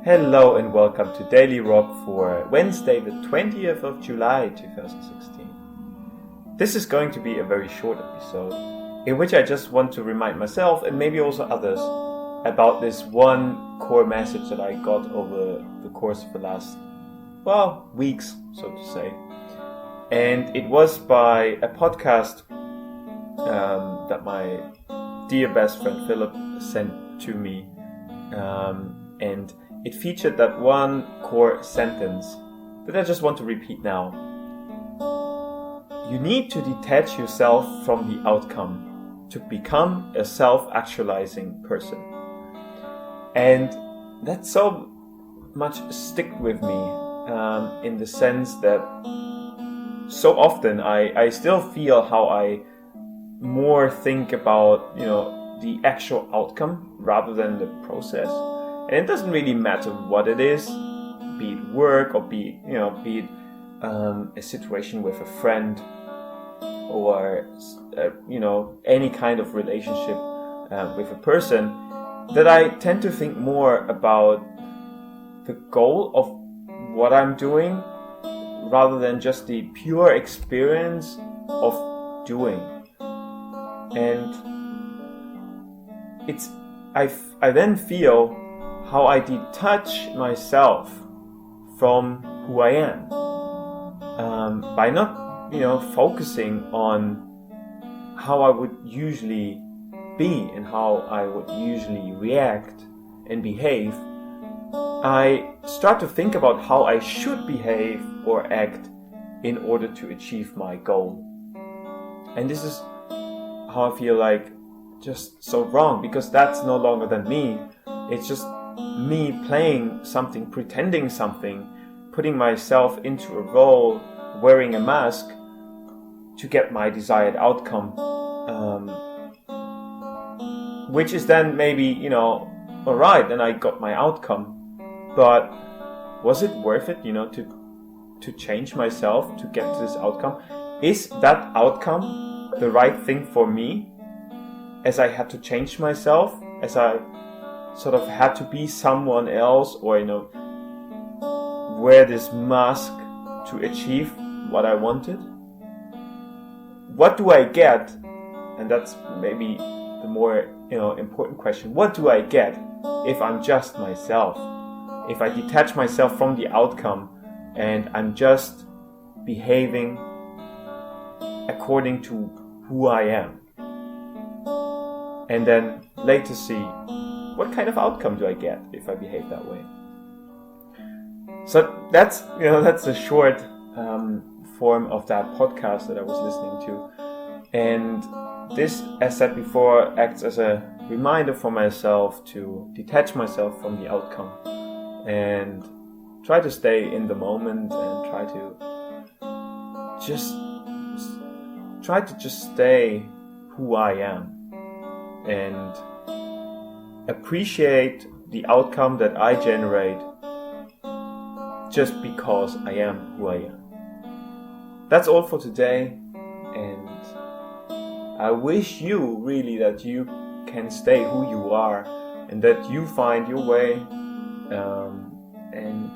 Hello and welcome to Daily Rock for Wednesday the 20th of July 2016. This is going to be a very short episode in which I just want to remind myself and maybe also others about this one core message that I got over the course of the last, weeks, so to say. And it was by a podcast that my dear best friend Philip sent to me. And it featured that one core sentence that I just want to repeat now. You need to detach yourself from the outcome to become a self-actualizing person. And that so much stick with me in the sense that so often I still feel how I more think about, the actual outcome rather than the process. And it doesn't really matter what it is, be it work or be it a situation with a friend or any kind of relationship with a person, that I tend to think more about the goal of what I'm doing rather than just the pure experience of doing. And I then feel how I detach myself from who I am by not, focusing on how I would usually be and how I would usually react and behave. I start to think about how I should behave or act in order to achieve my goal. And this is how I feel like just so wrong, because that's no longer than me. It's just me playing something, pretending something, putting myself into a role, wearing a mask to get my desired outcome, which is then maybe, alright, then I got my outcome, but was it worth it, to change myself to get to this outcome? Is that outcome the right thing for me, as I had to change myself, as I sort of had to be someone else, or wear this mask to achieve what I wanted? What do I get? And that's maybe the more important question. What do I get if I'm just myself? If I detach myself from the outcome and I'm just behaving according to who I am, and then later see what kind of outcome do I get if I behave that way? So that's a short form of that podcast that I was listening to. And this, as said before, acts as a reminder for myself to detach myself from the outcome and try to stay in the moment and try to just stay who I am and appreciate the outcome that I generate just because I am who I am. That's all for today, and I wish you really that you can stay who you are and that you find your way and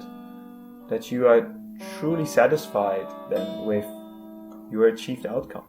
that you are truly satisfied then with your achieved outcome.